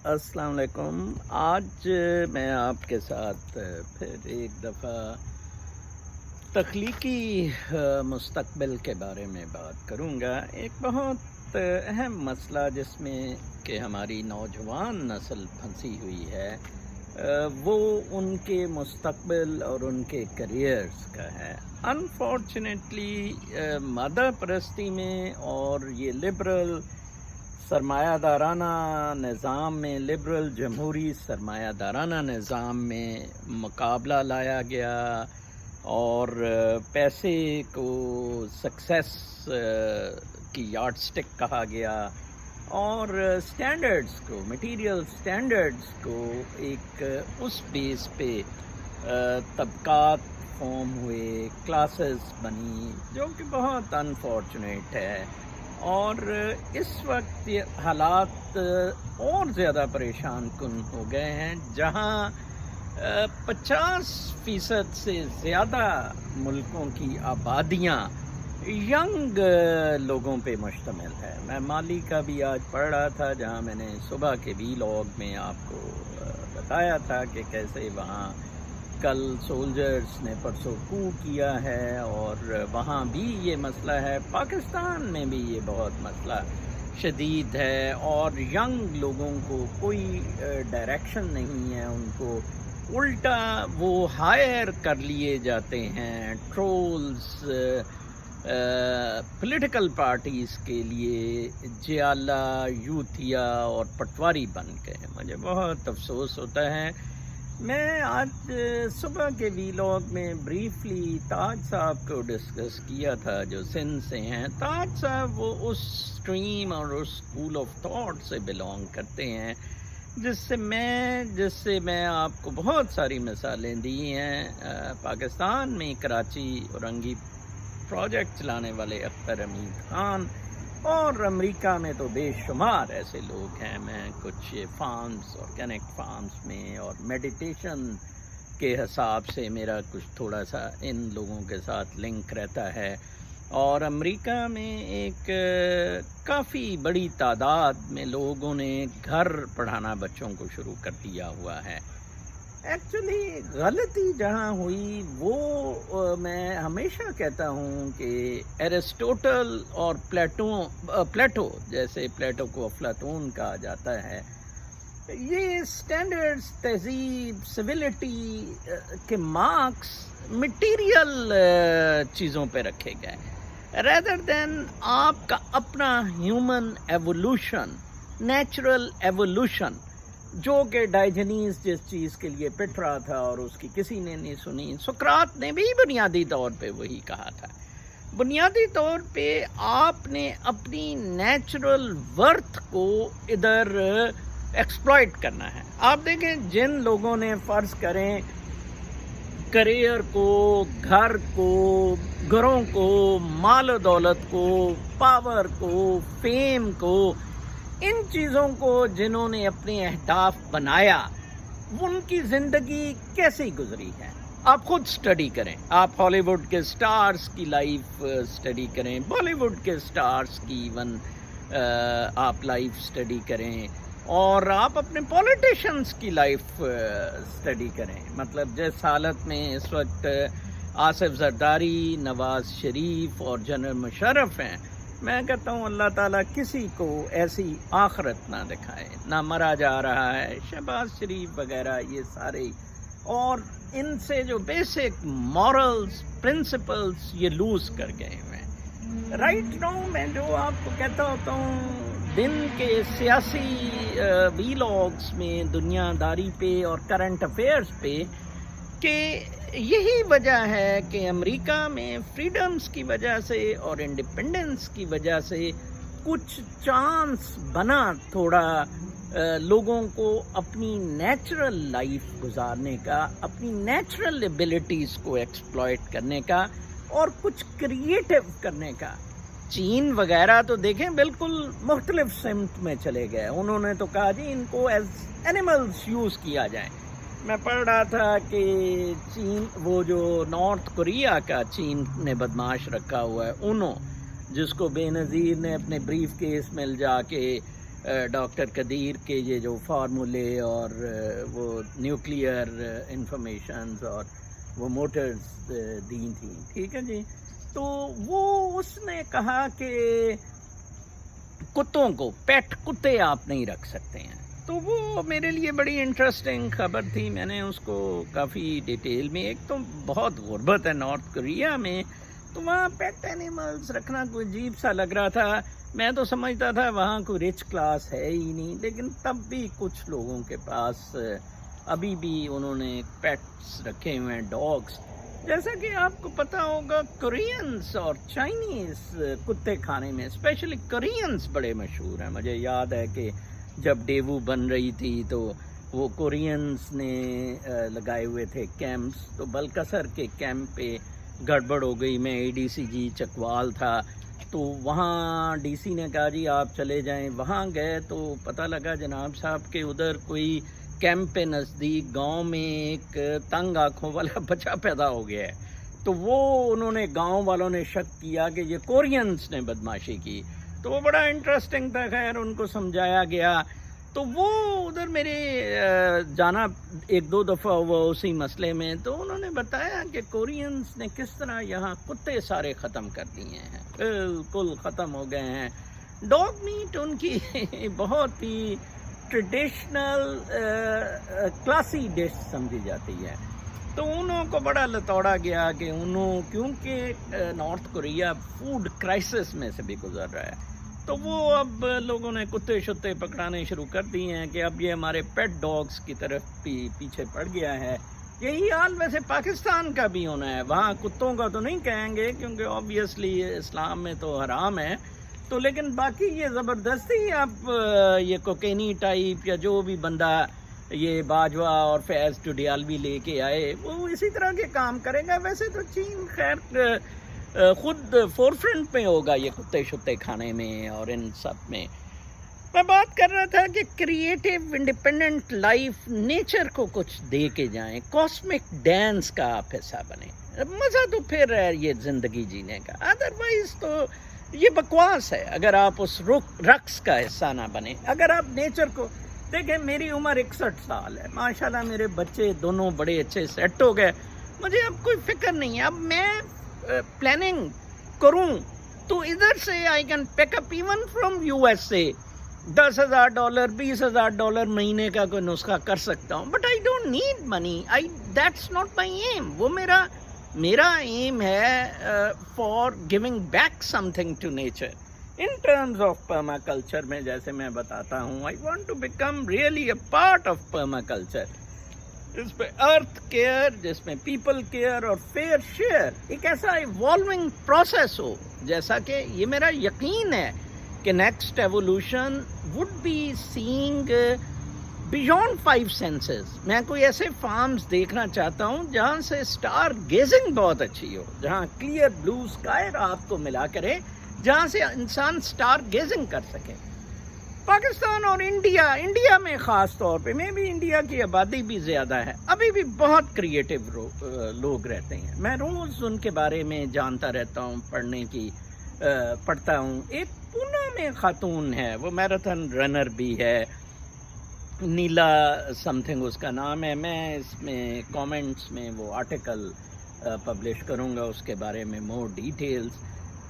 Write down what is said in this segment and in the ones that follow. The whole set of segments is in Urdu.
السلام علیکم۔ آج میں آپ کے ساتھ پھر ایک دفعہ تخلیقی مستقبل کے بارے میں بات کروں گا۔ ایک بہت اہم مسئلہ جس میں کہ ہماری نوجوان نسل پھنسی ہوئی ہے وہ ان کے مستقبل اور ان کے کیریئرز کا ہے۔ انفارچونیٹلی مادہ پرستی میں اور یہ لبرل سرمایہ دارانہ نظام میں، لبرل جمہوری سرمایہ دارانہ نظام میں مقابلہ لایا گیا اور پیسے کو سکسیس کی یارڈ سٹک کہا گیا اور سٹینڈرڈز کو، مٹیریل سٹینڈرڈز کو ایک اس بیس پہ طبقات فارم ہوئے، کلاسز بنی، جو کہ بہت انفارچونیٹ ہے۔ اور اس وقت یہ حالات اور زیادہ پریشان کن ہو گئے ہیں، جہاں 50% سے زیادہ ملکوں کی آبادیاں ینگ لوگوں پہ مشتمل ہے۔ میں مالی کا بھی آج پڑھ رہا تھا، جہاں میں نے صبح کے ویلاگ میں آپ کو بتایا تھا کہ کیسے وہاں کل سولجرز نے پرسوں کو کیا ہے اور وہاں بھی یہ مسئلہ ہے۔ پاکستان میں بھی یہ بہت مسئلہ شدید ہے اور ینگ لوگوں کو کوئی ڈائریکشن نہیں ہے، ان کو الٹا وہ ہائر کر لیے جاتے ہیں ٹرولز پولیٹیکل پارٹیز کے لیے، جیالہ، یوتھیا اور پٹواری بن کے۔ مجھے بہت افسوس ہوتا ہے۔ میں آج صبح کے ویلاگ میں بریفلی تاج صاحب کو ڈسکس کیا تھا، جو سندھ سے ہیں۔ تاج صاحب وہ اس سٹریم اور اس اسکول آف تھاٹ سے بلانگ کرتے ہیں جس سے میں آپ کو بہت ساری مثالیں دی ہیں۔ پاکستان میں کراچی اورنگی پروجیکٹ چلانے والے اختر حمید خان، اور امریکہ میں تو بے شمار ایسے لوگ ہیں۔ میں کچھ فارمز، آرگینک فارمز میں اور میڈیٹیشن کے حساب سے میرا کچھ تھوڑا سا ان لوگوں کے ساتھ لنک رہتا ہے، اور امریکہ میں ایک کافی بڑی تعداد میں لوگوں نے گھر پڑھانا بچوں کو شروع کر دیا ہوا ہے۔ ایکچولی غلطی جہاں ہوئی وہ میں ہمیشہ کہتا ہوں کہ ایرسٹوٹل اور پلیٹو، جیسے پلیٹو کو افلاطون کہا جاتا ہے، یہ سٹینڈرڈز، تہذیب، سویلٹی کے مارکس مٹیریل چیزوں پہ رکھے گئے ریدر دین آپ کا اپنا ہیومن ایوولوشن، نیچرل ایوولوشن، جو کہ ڈائجنیز جس چیز کے لیے پٹ رہا تھا اور اس کی کسی نے نہیں سنی۔ سقراط نے بھی بنیادی طور پہ وہی کہا تھا۔ بنیادی طور پہ آپ نے اپنی نیچرل ورتھ کو ادھر ایکسپلائٹ کرنا ہے۔ آپ دیکھیں جن لوگوں نے فرض کریں کریئر کو، گھر کو، گھروں کو، مال و دولت کو، پاور کو، فیم کو، ان چیزوں کو جنہوں نے اپنے اہداف بنایا، ان کی زندگی کیسی گزری ہے آپ خود سٹڈی کریں۔ آپ ہالی ووڈ کے سٹارز کی لائف سٹڈی کریں، بالی ووڈ کے سٹارز کی ایون آپ لائف سٹڈی کریں، اور آپ اپنے پولیٹیشنز کی لائف سٹڈی کریں۔ مطلب جس حالت میں اس وقت آصف زرداری، نواز شریف اور جنرل مشرف ہیں، میں کہتا ہوں اللہ تعالیٰ کسی کو ایسی آخرت نہ دکھائے۔ نہ مرا جا رہا ہے، شہباز شریف وغیرہ یہ سارے، اور ان سے جو بیسک مورلز، پرنسپلز یہ لوز کر گئے ہیں۔ رائٹ ناؤ میں جو آپ کو کہتا ہوتا ہوں دن کے سیاسی ویلاگز میں، دنیا داری پہ اور کرنٹ افیئرز پہ، کہ یہی وجہ ہے کہ امریکہ میں فریڈمز کی وجہ سے اور انڈیپینڈنس کی وجہ سے کچھ چانس بنا تھوڑا لوگوں کو اپنی نیچرل لائف گزارنے کا، اپنی نیچرل ایبلٹیز کو ایکسپلائٹ کرنے کا اور کچھ کریٹو کرنے کا۔ چین وغیرہ تو دیکھیں بالکل مختلف سمت میں چلے گئے، انہوں نے تو کہا جی ان کو ایز اینیملز یوز کیا جائے۔ میں پڑھ رہا تھا کہ چین، وہ جو نارتھ کوریا کا چین نے بدماش رکھا ہوا ہے، انہوں جس کو بے نظیر نے اپنے بریف کیس میں جا کے ڈاکٹر قدیر کے یہ جو فارمولے اور وہ نیوکلیئر انفارمیشنز اور وہ موٹرز دی تھیں، ٹھیک ہے جی. تو وہ اس نے کہا کہ کتوں کو، پیٹ کتے آپ نہیں رکھ سکتے ہیں. تو وہ میرے لیے بڑی انٹرسٹنگ خبر تھی. میں نے اس کو کافی ڈیٹیل میں، ایک تو بہت غربت ہے نارتھ کوریا میں، تو وہاں پیٹ اینیملز رکھنا کوئی عجیب سا لگ رہا تھا. میں تو سمجھتا تھا وہاں کوئی رچ کلاس ہے ہی نہیں، لیکن تب بھی کچھ لوگوں کے پاس ابھی بھی انہوں نے پیٹس رکھے ہوئے ہیں، ڈاگس. جیسا کہ آپ کو پتہ ہوگا کورینز اور چائنیز کتے کھانے میں اسپیشلی کورینز بڑے مشہور ہیں. مجھے یاد ہے کہ جب ڈیوو بن رہی تھی تو وہ کورینز نے لگائے ہوئے تھے کیمپس، تو بلکسر کے کیمپ پہ گڑبڑ ہو گئی. میں ADCG چکوال تھا، تو وہاں ڈی سی نے کہا جی آپ چلے جائیں. وہاں گئے تو پتہ لگا جناب صاحب کہ ادھر کوئی کیمپ پہ نزدیک گاؤں میں ایک تنگ آنکھوں والا بچہ پیدا ہو گیا ہے. تو وہ انہوں نے، گاؤں والوں نے شک کیا کہ یہ کورینز نے بدماشی کی. تو وہ بڑا انٹرسٹنگ تھا. خیر ان کو سمجھایا گیا. تو وہ ادھر میرے جانا ایک دو دفعہ ہوا اسی مسئلے میں. تو انہوں نے بتایا کہ کورینز نے کس طرح یہاں کتے سارے ختم کر دیے ہیں، بالکل ختم ہو گئے ہیں. ڈاگ میٹ ان کی بہت ہی ٹریڈیشنل کلاسی ڈش سمجھی جاتی ہے. تو انہوں کو بڑا لتوڑا گیا کہ انہوں، کیونکہ نارتھ کوریا فوڈ کرائسس میں سے بھی گزر رہا ہے، تو وہ اب لوگوں نے کتے شتے پکڑانے شروع کر دیے ہیں کہ اب یہ ہمارے پیٹ ڈاگس کی طرف بھی پیچھے پڑ گیا ہے. یہی حال ویسے پاکستان کا بھی ہونا ہے. وہاں کتوں کا تو نہیں کہیں گے کیونکہ آبویسلی اسلام میں تو حرام ہے، تو لیکن باقی یہ زبردستی آپ یہ کوکینی ٹائپ یا جو بھی بندہ یہ باجوہ اور فیض ٹڈیالوی لے کے آئے وہ اسی طرح کے کام کرے گا. ویسے تو چین خیر خود فور فرنٹ میں ہوگا یہ کتے شتے کھانے میں اور ان سب میں. میں بات کر رہا تھا کہ کریٹیو انڈیپینڈنٹ لائف، نیچر کو کچھ دے کے جائیں، کاسمک ڈانس کا آپ حصہ بنیں. مزہ تو پھر ہے یہ زندگی جینے کا، ادروائز تو یہ بکواس ہے اگر آپ اس رقص کا حصہ نہ بنیں. اگر آپ نیچر کو دیکھیں، میری عمر 61 سال ہے، ماشاءاللہ میرے بچے دونوں بڑے اچھے سیٹ ہو گئے. مجھے اب کوئی فکر نہیں ہے. اب میں پلاننگ کروں تو ادھر سے I can pack up even from USA $10,000 $20,000 مہینے کا کوئی نسخہ کر سکتا ہوں. But I don't need money. That's not my aim. وہ میرا ایم ہے for giving back something to nature in terms of permaculture میں. جیسے میں بتاتا ہوں، I want to become really a part of permaculture. اس پہ ارتھ کیئر، جس میں پیپل کیئر اور فیئر شیئر ایک ایسا ایوالونگ پروسیس ہو، جیسا کہ یہ میرا یقین ہے کہ next evolution would be seeing beyond 5 senses. میں کوئی ایسے فارمز دیکھنا چاہتا ہوں جہاں سے اسٹار گیزنگ بہت اچھی ہو، جہاں کلیئر بلو اسکائی رات کو ملا کرے، جہاں سے انسان اسٹار گیزنگ کر سکے. پاکستان اور انڈیا میں خاص طور پہ، میں بھی انڈیا کی آبادی بھی زیادہ ہے، ابھی بھی بہت کریٹیو لوگ رہتے ہیں. میں روز ان کے بارے میں جانتا رہتا ہوں، پڑھتا ہوں. ایک پونا میں خاتون ہے، وہ میراتھن رنر بھی ہے، نیلا سم تھنگ اس کا نام ہے. میں اس میں کامنٹس میں وہ آرٹیکل پبلش کروں گا اس کے بارے میں مور ڈیٹیلز.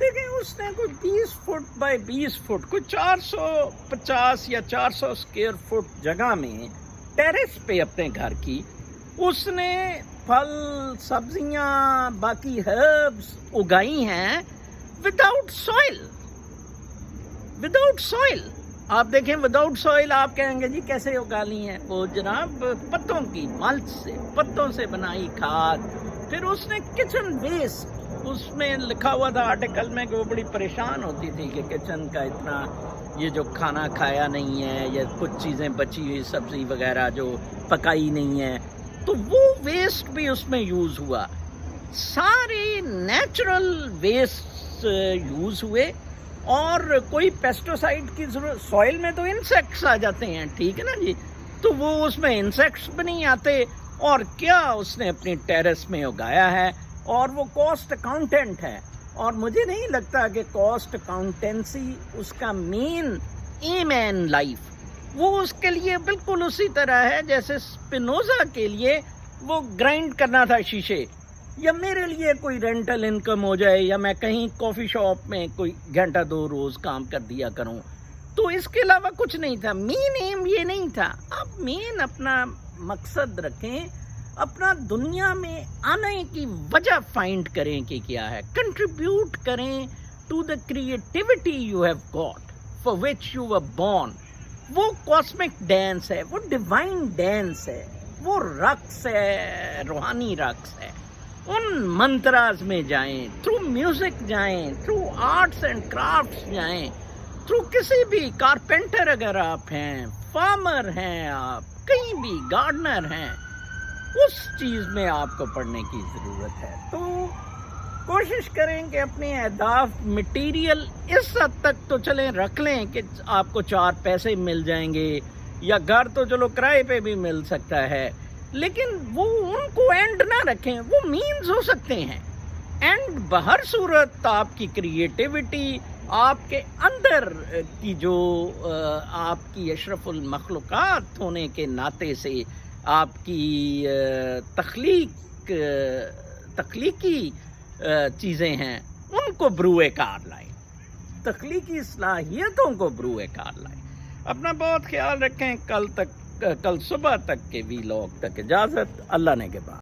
دیکھیں، اس نے کوئی 20 فٹ بائی 20 فٹ، کوئی 450 یا 400 اسکوائر فٹ جگہ میں ٹیرس پہ اپنے گھر کی اس نے پھل، سبزیاں، باقی ہربس اگائی ہیں وداؤٹ سوئل. آپ دیکھیں وداؤٹ سوئل، آپ کہیں گے جی کیسے اگا لی ہیں؟ وہ جناب پتوں کی ملچ سے، پتوں سے بنائی کھاد. پھر اس نے کچن ویسٹ، اس میں لکھا ہوا تھا آرٹیکل میں کہ وہ بڑی پریشان ہوتی تھی کہ کچن کا اتنا یہ جو کھانا کھایا نہیں ہے یا کچھ چیزیں بچی ہوئی سبزی وغیرہ جو پکائی نہیں ہے، تو وہ ویسٹ بھی اس میں یوز ہوا. سارے نیچرل ویسٹ یوز ہوئے اور کوئی پیسٹوسائڈ کی ضرورت. سوئل میں تو انسیکٹس آ جاتے ہیں، ٹھیک ہے نا جی، تو وہ اس میں انسیکٹس بھی نہیں آتے. اور کیا اس نے اپنی ٹیرس میں اگایا ہے، اور وہ کاسٹ اکاؤنٹنٹ ہے. اور مجھے نہیں لگتا کہ کاسٹ اکاؤنٹنسی اس کا مین aim in life. وہ اس کے لیے بالکل اسی طرح ہے جیسے اسپینوزا کے لیے وہ گرائنڈ کرنا تھا شیشے، یا میرے لیے کوئی رینٹل انکم ہو جائے، یا میں کہیں کافی شاپ میں کوئی گھنٹہ دو روز کام کر دیا کروں. تو اس کے علاوہ کچھ نہیں تھا. مین ایم یہ نہیں تھا. آپ مین اپنا مقصد رکھیں، اپنا دنیا میں آنے کی وجہ فائنڈ کریں کہ کیا ہے، کنٹریبیوٹ کریں to the creativity you have got for which you were born. وہ کاسمک ڈانس ہے، وہ ڈیوائن ڈانس ہے، وہ رقص ہے، روحانی رقص ہے. ان منتراز میں جائیں، تھرو میوزک جائیں، تھرو آرٹس اینڈ کرافٹس جائیں، تھرو کسی بھی کارپینٹر اگر آپ ہیں، فارمر ہیں، آپ کہیں بھی گارڈنر ہیں، اس چیز میں آپ کو پڑھنے کی ضرورت ہے. تو کوشش کریں کہ اپنے اہداف مٹیریل اس حد تک تو چلیں رکھ لیں کہ آپ کو 4 پیسے مل جائیں گے، یا گھر تو چلو کرائے پہ بھی مل سکتا ہے، لیکن وہ ان کو اینڈ نہ رکھیں. وہ مینز ہو سکتے ہیں، اینڈ بہر صورت آپ کی کریٹیوٹی، آپ کے اندر کی جو آپ کی اشرف المخلوقات ہونے کے ناطے سے آپ کی تخلیقی چیزیں ہیں، ان کو بروئے کار لائیں، تخلیقی صلاحیتوں کو بروئے کار لائیں. اپنا بہت خیال رکھیں. کل صبح تک کے وی لاگ تک اجازت. اللہ نے کے بعد.